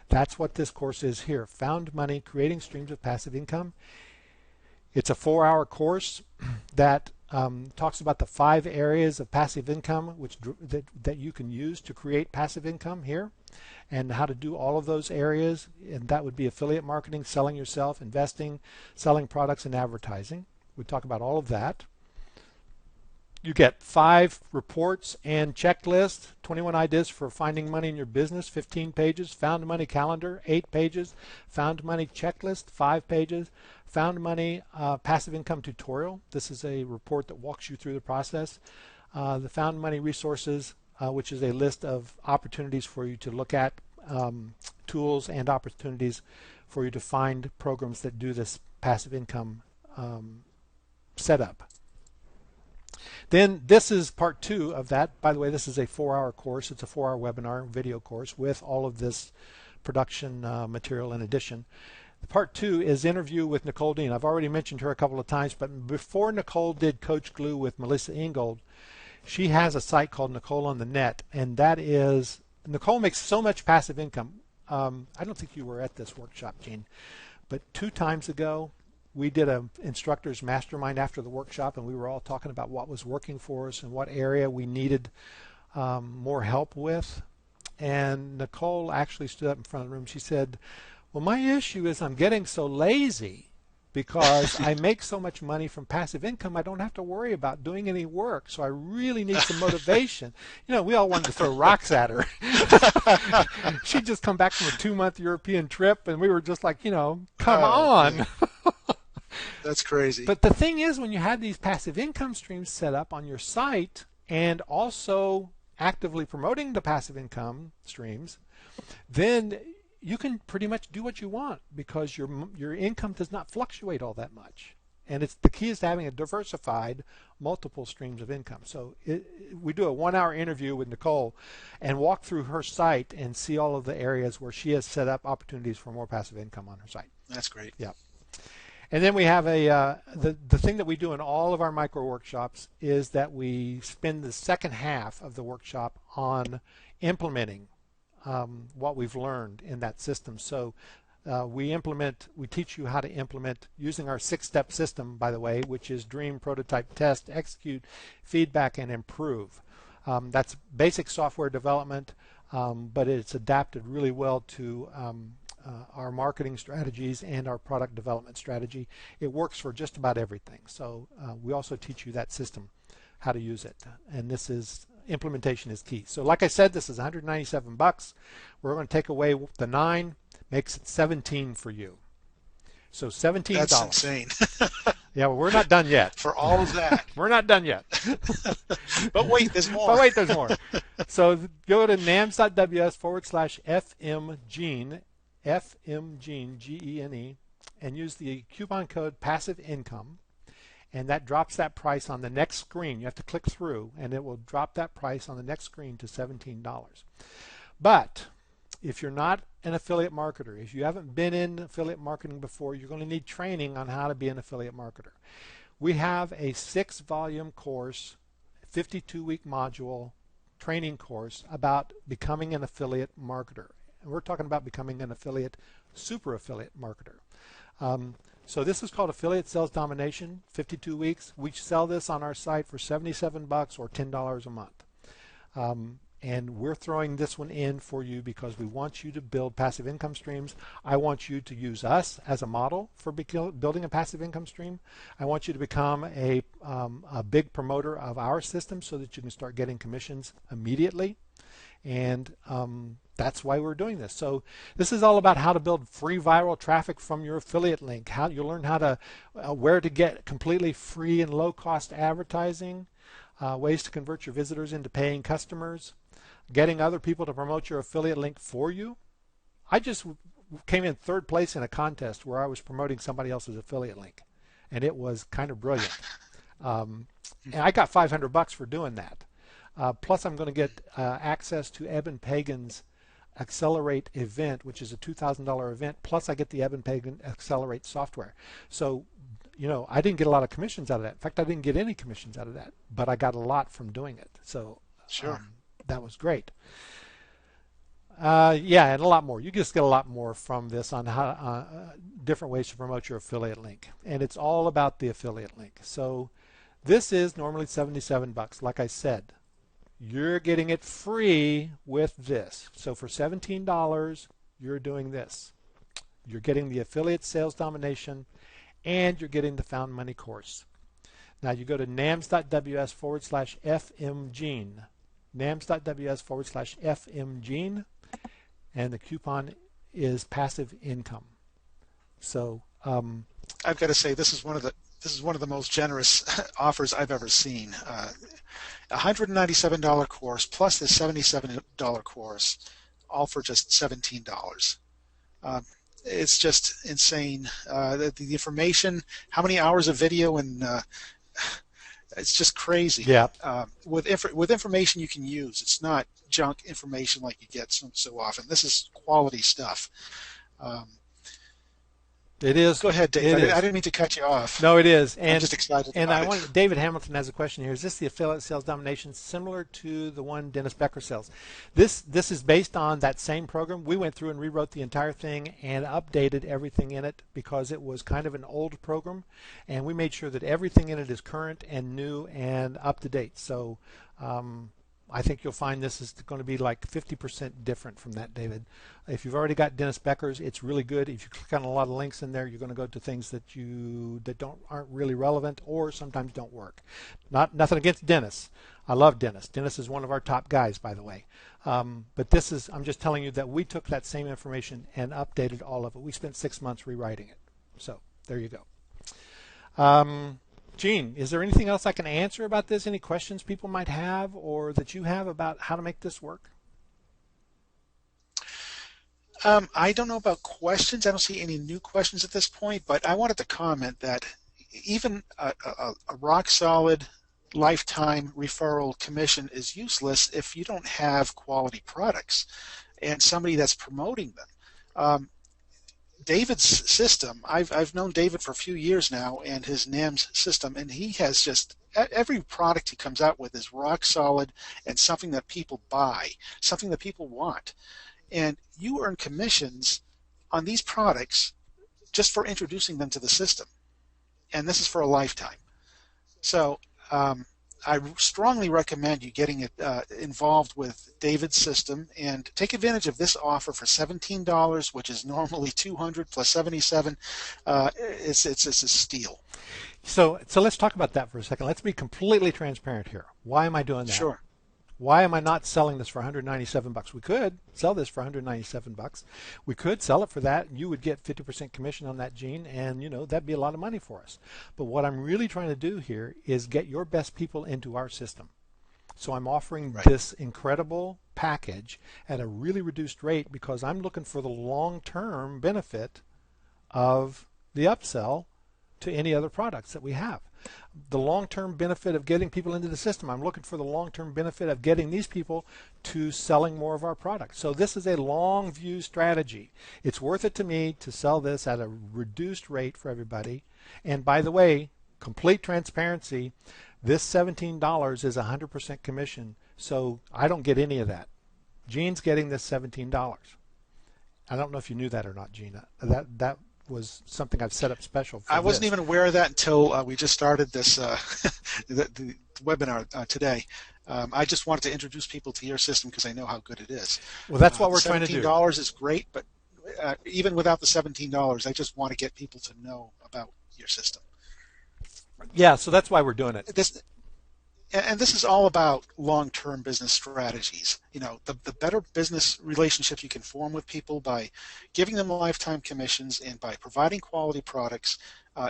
That's what this course is here. Found Money, Creating Streams of Passive Income. It's a 4-hour course that talks about the 5 areas of passive income that you can use to create passive income here, and how to do all of those areas. And that would be affiliate marketing, selling yourself, investing, selling products, and advertising. We talk about all of that. You get 5 reports and checklists, 21 ideas for finding money in your business, 15 pages, Found Money calendar, 8 pages, Found Money checklist, 5 pages, Found Money passive income tutorial. This is a report that walks you through the process. The Found Money resources, which is a list of opportunities for you to look at, tools and opportunities for you to find programs that do this passive income setup. Then this is part 2 of that. By the way, this is a 4-hour course. It's a 4-hour webinar video course with all of this production material in addition. Part 2 is interview with Nicole Dean. I've already mentioned her a couple of times, but before Nicole did Coach Glue with Melissa Ingold, she has a site called Nicole on the Net, and that is, Nicole makes so much passive income. I don't think you were at this workshop, Gene, but 2 times ago, we did an instructor's mastermind after the workshop, and we were all talking about what was working for us and what area we needed more help with. And Nicole actually stood up in front of the room. She said, well, my issue is I'm getting so lazy because I make so much money from passive income, I don't have to worry about doing any work. So I really need some motivation. We all wanted to throw rocks at her. She'd just come back from a 2-month European trip, and we were just like, come on. That's crazy. But the thing is, when you have these passive income streams set up on your site and also actively promoting the passive income streams, then you can pretty much do what you want because your income does not fluctuate all that much. And the key is to having a diversified multiple streams of income. So we do a 1-hour interview with Nicole and walk through her site and see all of the areas where she has set up opportunities for more passive income on her site. That's great. Yeah. And then we have the thing that we do in all of our micro workshops is that we spend the second half of the workshop on implementing what we've learned in that system. So we teach you how to implement using our 6-step system, by the way, which is dream, prototype, test, execute, feedback, and improve. That's basic software development, but it's adapted really well to our marketing strategies and our product development strategy. It works for just about everything. So we also teach you that system, how to use it. And this is implementation is key. So like I said, this is 197 bucks. We're going to take away the 9, makes it 17 for you. So $17. That's insane. Yeah, well, we're not done yet. For all of that. We're not done yet. But wait, there's more. But wait, there's more. So go to nams.ws/fmgene, FMGene, Gene, and use the coupon code passive income. And that drops that price on the next screen. You have to click through, and it will drop that price on the next screen to $17. But if you're not an affiliate marketer, if you haven't been in affiliate marketing before, you're going to need training on how to be an affiliate marketer. We have a 6-volume course, 52-week module training course about becoming an affiliate marketer. And we're talking about becoming an affiliate, super affiliate marketer. So this is called Affiliate Sales Domination, 52 weeks. We sell this on our site for 77 bucks or $10 a month. And we're throwing this one in for you because we want you to build passive income streams. I want you to use us as a model for building a passive income stream. I want you to become a big promoter of our system so that you can start getting commissions immediately. And that's why we're doing this. So this is all about how to build free viral traffic from your affiliate link. How you'll learn how to where to get completely free and low-cost advertising, ways to convert your visitors into paying customers, getting other people to promote your affiliate link for you. I just came in 3rd place in a contest where I was promoting somebody else's affiliate link, and it was kind of brilliant. And I got 500 bucks for doing that. Plus, I'm going to get access to Eben Pagan's Accelerate event, which is a $2,000 event. Plus, I get the Eben Pagan Accelerate software. So, you know, I didn't get a lot of commissions out of that. In fact, I didn't get any commissions out of that, but I got a lot from doing it. So, sure, that was great. Yeah, and a lot more. You just get a lot more from this on how different ways to promote your affiliate link, and it's all about the affiliate link. So, this is normally 77 bucks. Like I said, you're getting it free with this. So for $17, you're doing this. You're getting the Affiliate Sales Domination, and you're getting the Found Money course. Now you go to nams.ws/fmgene, nams.ws/fmgene, and the coupon is passive income. So I've got to say, this is one of the most generous offers I've ever seen. $197 course plus the $77 course, all for just $17. It's just insane. The information, how many hours of video, and it's just crazy. Yeah. With information you can use. It's not junk information like you get so often. This is quality stuff. It is. Go ahead, Dave. I didn't mean to cut you off. No, it is. And I'm just excited about it. David Hamilton has a question here. Is this the affiliate sales domination similar to the one Dennis Becker sells? This is based on that same program. We went through and rewrote the entire thing and updated everything in it because it was kind of an old program, and we made sure that everything in it is current and new and up to date. So I think you'll find this is going to be like 50% different from that, David. If you've already got Dennis Becker's, it's really good. If you click on a lot of links in there, you're going to go to things that aren't really relevant or sometimes don't work. Nothing against Dennis. I love Dennis. Dennis is one of our top guys, by the way. But I'm just telling you that we took that same information and updated all of it. We spent 6 months rewriting it. So there you go. Gene, is there anything else I can answer about this? Any questions people might have or that you have about how to make this work? I don't know about questions. I don't see any new questions at this point, but I wanted to comment that even a rock-solid lifetime referral commission is useless if you don't have quality products and somebody that's promoting them. David's system, I've known David for a few years now, and his NAMS system, and he has just every product he comes out with is rock solid and something that people buy, something that people want. And you earn commissions on these products just for introducing them to the system. And this is for a lifetime. So I strongly recommend you getting involved with David's system and take advantage of this offer for $17, which is normally $200 plus $77. It's a steal. So let's talk about that for a second. Let's be completely transparent here. Why am I doing that? Sure. Why am I not selling this for 197 bucks? We could sell this for 197 bucks. We could sell it for that, and you would get 50% commission on that, Gene, and that'd be a lot of money for us. But what I'm really trying to do here is get your best people into our system. So I'm offering Right. this incredible package at a really reduced rate because I'm looking for the long-term benefit of the upsell to any other products that we have. The long-term benefit of getting people into the system. I'm looking for the long-term benefit of getting these people to selling more of our products. So this is a long view strategy. It's worth it to me to sell this at a reduced rate for everybody. And by the way, complete transparency, this $17 is 100% commission, so I don't get any of that. Gene's getting this $17. I don't know if you knew that or not, Gina. That was something I've set up special for I wasn't this. even aware of that until we just started this the webinar today. I just wanted to introduce people to your system because I know how good it is. Well, that's what we're trying to do. $17 is great, but even without the $17, I just want to get people to know about your system. Yeah, so that's why we're doing it. This is all about long-term business strategies. The better business relationships you can form with people by giving them lifetime commissions and by providing quality products,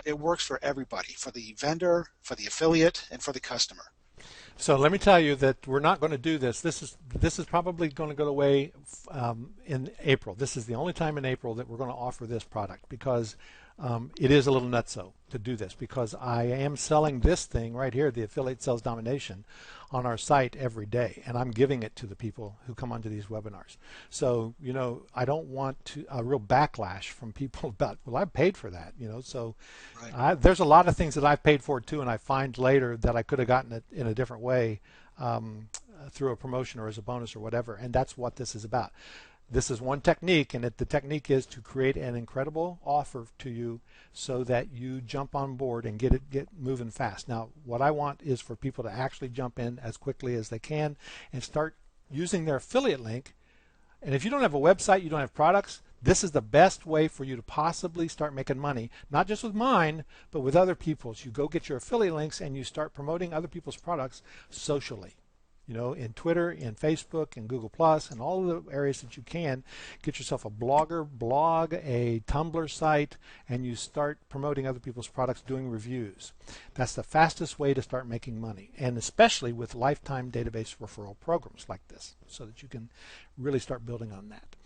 it works for everybody, for the vendor, for the affiliate, and for the customer. So let me tell you that we're not going to do this. This is probably going to go away in April. This is the only time in April that we're going to offer this product because it is a little nutso to do this because I am selling this thing right here, the Affiliate Sales Domination, on our site every day, and I'm giving it to the people who come onto these webinars. So I don't want a real backlash from people about, well, I paid for that, So right. There's a lot of things that I've paid for too, and I find later that I could have gotten it in a different way through a promotion or as a bonus or whatever, and that's what this is about. This is one technique, and the technique is to create an incredible offer to you so that you jump on board and get moving fast. Now, what I want is for people to actually jump in as quickly as they can and start using their affiliate link. And if you don't have a website, you don't have products, this is the best way for you to possibly start making money, not just with mine, but with other people's. You go get your affiliate links and you start promoting other people's products socially. In Twitter, in Facebook, in Google Plus, and all the areas that you can, get yourself a blog, a Tumblr site, and you start promoting other people's products, doing reviews. That's the fastest way to start making money, and especially with lifetime database referral programs like this, so that you can really start building on that.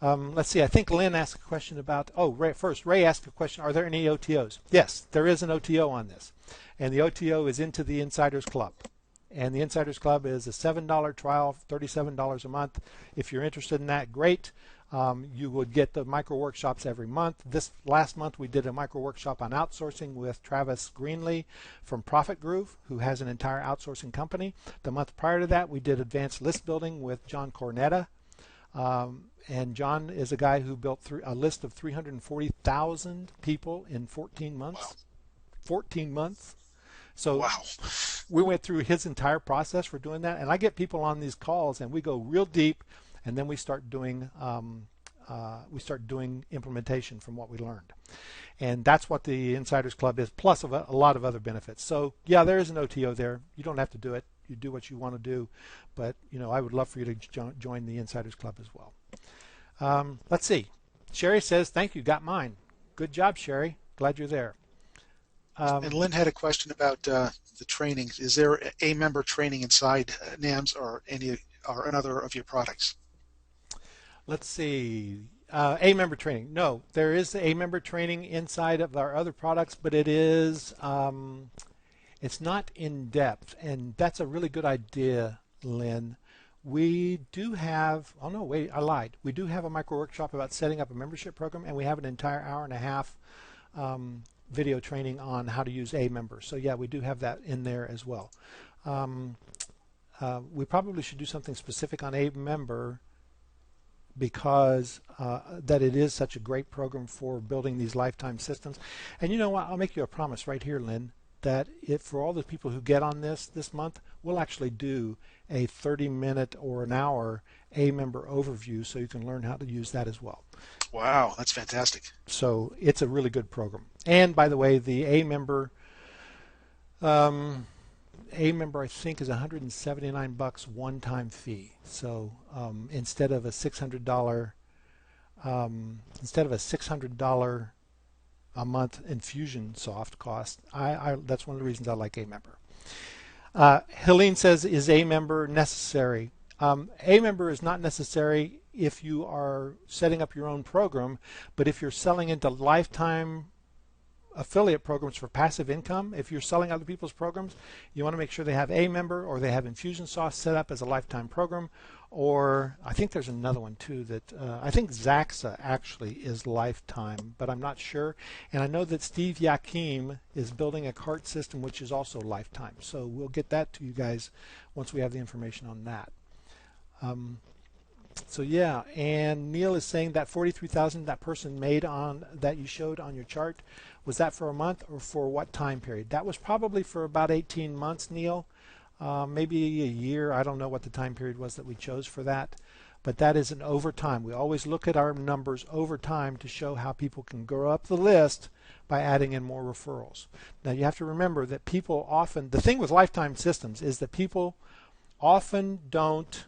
Let's see, I think Lynn asked a question about, Ray asked a question, are there any OTOs? Yes, there is an OTO on this, and the OTO is into the Insiders Club. And the Insiders Club is a $7 trial, $37 a month. If you're interested in that, great. You would get the micro workshops every month. This last month we did a micro workshop on outsourcing with Travis Greenlee from Profit Groove, who has an entire outsourcing company. The month prior to that we did advanced list building with John Cornetta. And John is a guy who built a list of 340,000 people in 14 months. Wow. 14 months. So wow. We went through his entire process for doing that, and I get people on these calls, and we go real deep, and then we start doing implementation from what we learned, and that's what the Insiders Club is. Plus a lot of other benefits. So yeah, there is an OTO there. You don't have to do it. You do what you want to do, but I would love for you to join the Insiders Club as well. Let's see. Sherry says, "Thank you. Got mine. Good job, Sherry. Glad you're there." And Lynn had a question about the training. Is there a member training inside NAMS or another of your products? Let's see. A member training. No, there is a member training inside of our other products, but it is it's not in depth, and that's a really good idea, Lynn. We do have. Oh no, wait, I lied. We do have a micro workshop about setting up a membership program, and we have an entire hour and a half. Video training on how to use a member. So yeah, we do have that in there as well. We probably should do something specific on a member because that it is such a great program for building these lifetime systems. And you know what? I'll make you a promise right here, Lynn, that for all the people who get on this month, we'll actually do a 30-minute or an hour a member overview so you can learn how to use that as well. Wow, that's fantastic. So it's a really good program. And by the way, the A member A member I think is 179 bucks one-time fee. So instead of a $600 a month Infusionsoft cost, that's one of the reasons I like A member. Helene says, is A member necessary? A member is not necessary if you are setting up your own program, but if you're selling into lifetime affiliate programs for passive income, if you're selling other people's programs, you want to make sure they have A member or they have Infusionsoft set up as a lifetime program, or I think there's another one too that I think Zaxa actually is lifetime, but I'm not sure. And I know that Steve Yakim is building a cart system which is also lifetime, so we'll get that to you guys once we have the information on that. So yeah, and Neil is saying that 43,000 that person made on that you showed on your chart, was that for a month or for what time period? That was probably for about 18 months, Neil. Maybe a year. I don't know what the time period was that we chose for that, but that is an over time. We always look at our numbers over time to show how people can grow up the list by adding in more referrals. Now you have to remember that people often, the thing with lifetime systems is that people often don't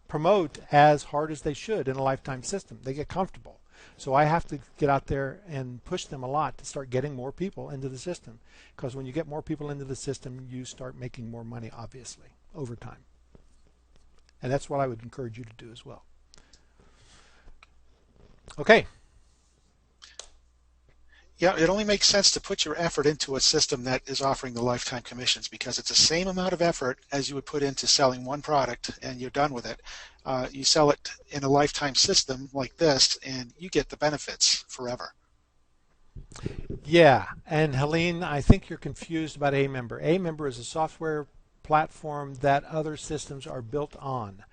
promote as hard as they should in a lifetime system. They get comfortable. So I have to get out there and push them a lot to start getting more people into the system, because when you get more people into the system, you start making more money, obviously, over time. And that's what I would encourage you to do as well. Okay. Yeah, it only makes sense to put your effort into a system that is offering the lifetime commissions, because it's the same amount of effort as you would put into selling one product and you're done with it. You sell it in a lifetime system like this and you get the benefits forever. Yeah, and Helene, I think you're confused about A member. A member is a software platform that other systems are built on.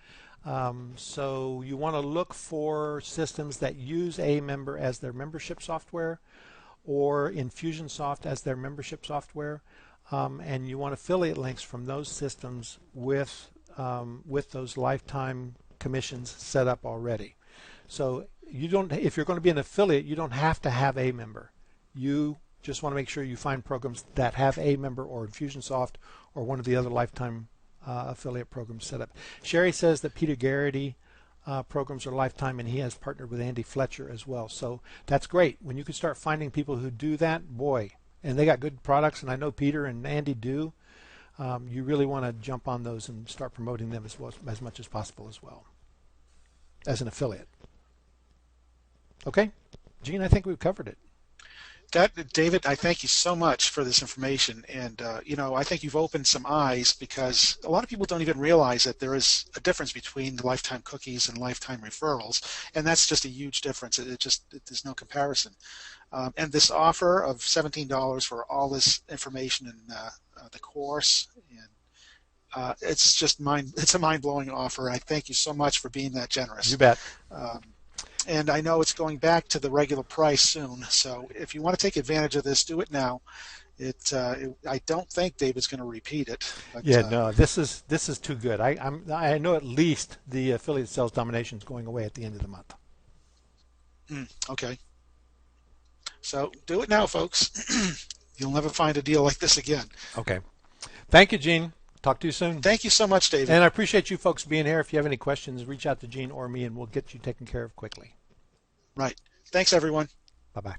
So you want to look for systems that use A member as their membership software, or Infusionsoft as their membership software, and you want affiliate links from those systems with those lifetime commissions set up already. So you don't, if you're going to be an affiliate, you don't have to have A member. You just want to make sure you find programs that have A member or Infusionsoft or one of the other lifetime affiliate programs set up. Sherry says that Peter Garrity programs are lifetime, and he has partnered with Andy Fletcher as well. So that's great. When you can start finding people who do that, boy, and they got good products, and I know Peter and Andy do, you really want to jump on those and start promoting them as much as possible as well, as an affiliate. Okay, Gene, I think we've covered it. David, I thank you so much for this information, and I think you've opened some eyes, because a lot of people don't even realize that there is a difference between the lifetime cookies and lifetime referrals, and that's just a huge difference. There's no comparison. And this offer of $17 for all this information in the course, and it's a mind-blowing offer. I thank you so much for being that generous. You bet. And I know it's going back to the regular price soon, so if you want to take advantage of this, do it now. I don't think David's going to repeat it. But, yeah, no, this is too good. I know at least the affiliate sales domination is going away at the end of the month. Okay. So do it now, folks. You'll never find a deal like this again. Okay. Thank you, Gene. Talk to you soon. Thank you so much, David. And I appreciate you folks being here. If you have any questions, reach out to Gene or me, and we'll get you taken care of quickly. Right. Thanks, everyone. Bye-bye.